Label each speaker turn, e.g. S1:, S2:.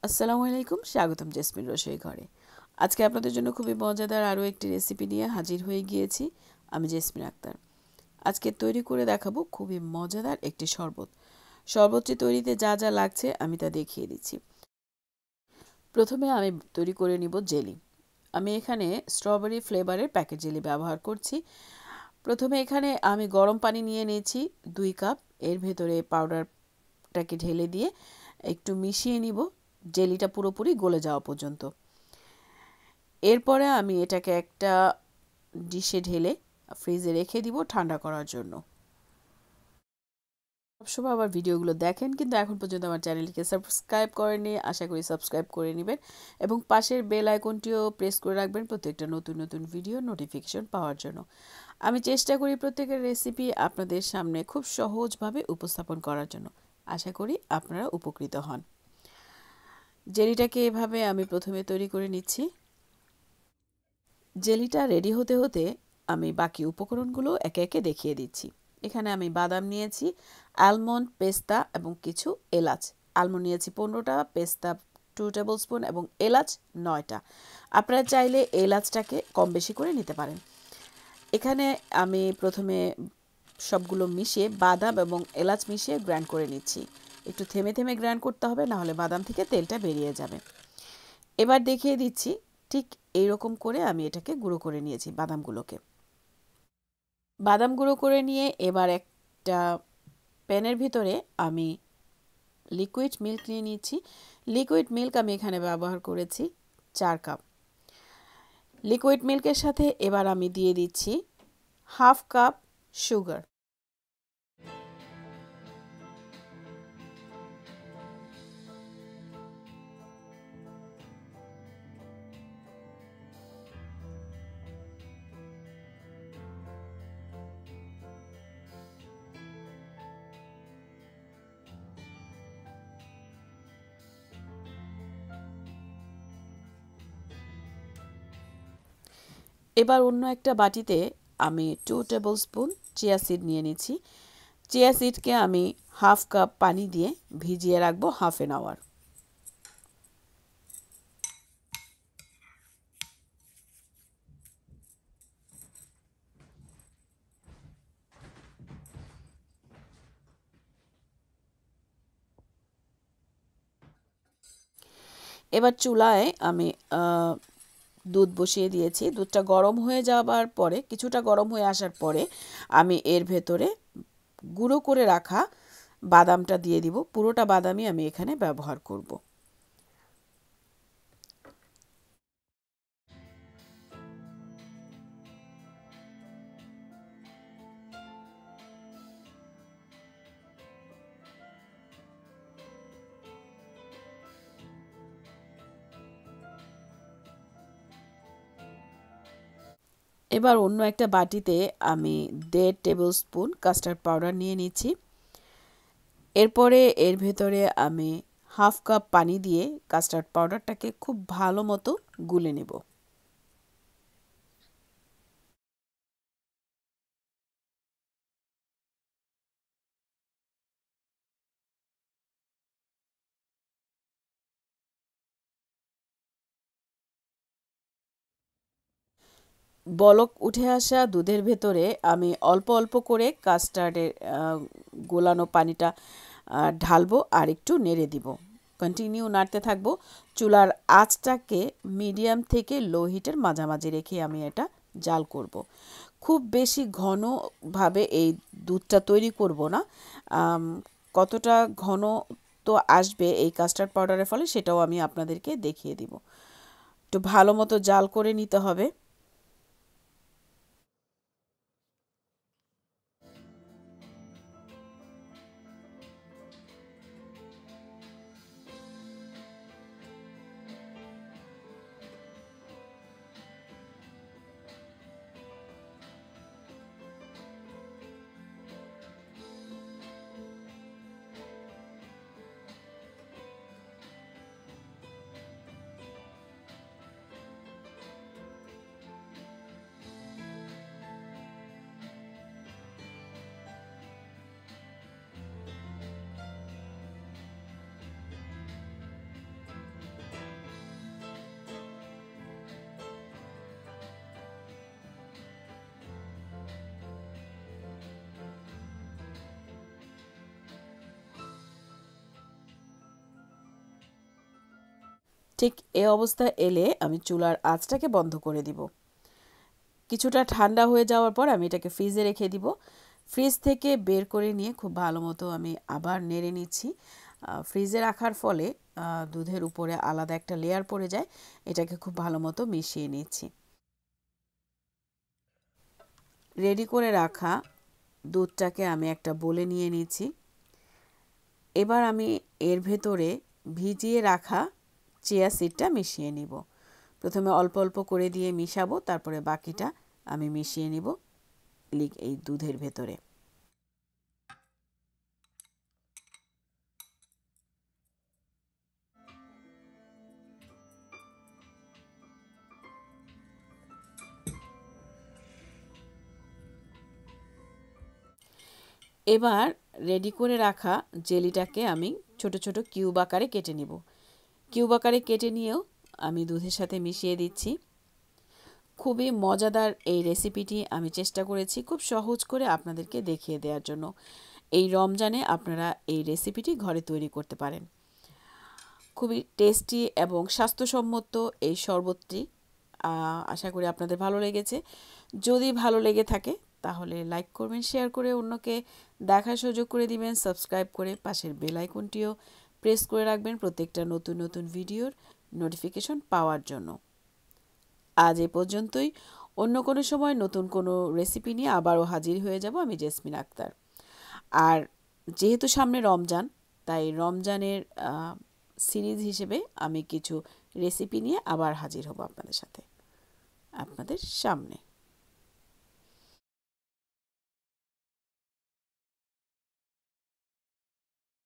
S1: আসসালামু আলাইকুম, স্বাগতম জেসমিন রসুই ঘরে। আজকে আপনাদের জন্য খুবই মজাদার আরও একটি রেসিপি নিয়ে হাজির হয়ে গিয়েছি। আমি জেসমিন আক্তার। আজকে তৈরি করে দেখাবো খুবই মজাদার একটি শরবত। শরবতটি তৈরিতে যা যা লাগছে আমি তা দেখিয়ে দিচ্ছি। প্রথমে আমি তৈরি করে নিব জেলি। আমি এখানে স্ট্রবেরি ফ্লেভারের প্যাকেট জেলি ব্যবহার করছি। প্রথমে এখানে আমি গরম পানি নিয়ে নিয়েছি 2 কাপ। এর ভেতরে পাউডারটাকে ঢেলে দিয়ে একটু মিশিয়ে নিব জেলিটা পুরোপুরি গলে যাওয়া পর্যন্ত। এরপরে আমি এটাকে একটা ডিশে ঢেলে ফ্রিজে রেখে দিব ঠান্ডা করার জন্য। সবসময় আমার ভিডিওগুলো দেখেন কিন্তু এখন পর্যন্ত আমার চ্যানেলটিকে সাবস্ক্রাইব করেননি, আশা করি সাবস্ক্রাইব করে নেবেন এবং পাশের বেল আইকনটিও প্রেস করে রাখবেন প্রত্যেকটা নতুন নতুন ভিডিও নোটিফিকেশন পাওয়ার জন্য। আমি চেষ্টা করি প্রত্যেকের রেসিপি আপনাদের সামনে খুব সহজভাবে উপস্থাপন করার জন্য। আশা করি আপনারা উপকৃত হন। জেলিটাকে এভাবে আমি প্রথমে তৈরি করে নিচ্ছি। জেলিটা রেডি হতে হতে আমি বাকি উপকরণগুলো একে একে দেখিয়ে দিচ্ছি। এখানে আমি বাদাম নিয়েছি, আলমন্ড, পেস্তা এবং কিছু এলাচ। আলমন্ড নিয়েছি 15টা, পেস্তা 2 টেবিল স্পুন এবং এলাচ 9টা। আপনারা চাইলে এলাচটাকে কম বেশি করে নিতে পারেন। এখানে আমি প্রথমে সবগুলো মিশিয়ে বাদাম এবং এলাচ মিশিয়ে গ্রাইন্ড করে নিচ্ছি। একটু থেমে থেমে গ্রাইন্ড করতে হবে, না হলে বাদাম থেকে তেলটা বেরিয়ে যাবে। এবার দেখিয়ে দিচ্ছি ঠিক এইরকম করে আমি এটাকে গুঁড়ো করে নিয়েছি বাদামগুলোকে। বাদাম গুঁড়ো করে নিয়ে এবার একটা প্যানের ভিতরে আমি লিকুইড মিল্ক নিয়ে নিয়েছি। লিকুইড মিল্ক আমি এখানে ব্যবহার করেছি 4 কাপ। লিকুইড মিল্কের সাথে এবার আমি দিয়ে দিচ্ছি 1/2 কাপ সুগার। এবার অন্য একটা বাটিতে আমি 2 টেবিল স্পুন চিয়া সিড নিয়ে নিচ্ছি। চিয়া সিডকে আমি 1/2 কাপ পানি দিয়ে ভিজিয়ে রাখবো 1/2 আওয়ার। এবার চুলায় আমি দুধ বসিয়ে দিয়েছি। দুধটা গরম হয়ে যাবার পরে, কিছুটা গরম হয়ে আসার পরে আমি এর ভেতরে গুঁড়ো করে রাখা বাদামটা দিয়ে দিব। পুরোটা বাদামই আমি এখানে ব্যবহার করব। এবার অন্য একটা বাটিতে আমি 1.5 টেবিল স্পুন কাস্টার্ড পাউডার নিয়ে নিচ্ছি। এরপরে এর ভেতরে আমি 1/2 কাপ পানি দিয়ে কাস্টার্ড পাউডারটাকে খুব ভালো মতো গুলে নেব। বলক উঠে আসা দুধের ভেতরে আমি অল্প অল্প করে কাস্টার্ডের গোলানো পানিটা ঢালবো আর একটু নেড়ে দিব। কন্টিনিউ নাড়তে থাকবো। চুলার আঁচটাকে মিডিয়াম থেকে লো হিটের মাঝামাঝি রেখে আমি এটা জাল করব। খুব বেশি ঘনভাবে এই দুধটা তৈরি করব না। কতটা ঘন তো আসবে এই কাস্টার্ড পাউডারের ফলে সেটাও আমি আপনাদেরকে দেখিয়ে দিব। একটু ভালো মতো জাল করে নিতে হবে। ঠিক এই অবস্থা এলে আমি চুলার আঁচটাকে বন্ধ করে দিব। কিছুটা ঠান্ডা হয়ে যাওয়ার পর আমি এটাকে ফ্রিজে রেখে দিব। ফ্রিজ থেকে বের করে নিয়ে খুব ভালো মতো আমি আবার নেড়ে নিচ্ছি। ফ্রিজে রাখার ফলে দুধের উপরে আলাদা একটা লেয়ার পড়ে যায়, এটাকে খুব ভালো মতো মিশিয়ে নিচ্ছি। রেডি করে রাখা দুধটাকে আমি একটা বোলে নিয়ে নিচ্ছি। এবার আমি এর ভেতরে ভিজিয়ে রাখা চিয়া সিডটা মিশিয়ে নিব। প্রথমে অল্প অল্প করে দিয়ে মিশাবো, তারপরে বাকিটা আমি মিশিয়ে নিব এই দুধের ভেতরে। এবার রেডি করে রাখা জেলিটাকে আমি ছোট ছোট কিউব আকারে কেটে নিব। কিউব আকারে কেটে নিয়েও আমি দুধের সাথে মিশিয়ে দিচ্ছি। খুবই মজাদার এই রেসিপিটি আমি চেষ্টা করেছি খুব সহজ করে আপনাদেরকে দেখিয়ে দেওয়ার জন্য। এই রমজানে আপনারা এই রেসিপিটি ঘরে তৈরি করতে পারেন। খুবই টেস্টি এবং স্বাস্থ্যসম্মত এই শরবতটি। আশা করি আপনাদের ভালো লেগেছে। যদি ভালো লেগে থাকে তাহলে লাইক করবেন, শেয়ার করে অন্যকে দেখার সুযোগ করে দিবেন, সাবস্ক্রাইব করে পাশের বেল আইকনটিও প্রেস করে রাখবেন প্রত্যেকটা নতুন নতুন ভিডিওর নোটিফিকেশন পাওয়ার জন্য। আজ এ পর্যন্তই। অন্য কোনো সময় নতুন কোনো রেসিপি নিয়ে আবারও হাজির হয়ে যাব আমি জেসমিন আক্তার। আর যেহেতু সামনে রমজান, তাই রমজানের সিরিজ হিসেবে আমি কিছু রেসিপি নিয়ে আবার হাজির হব আপনাদের সামনে।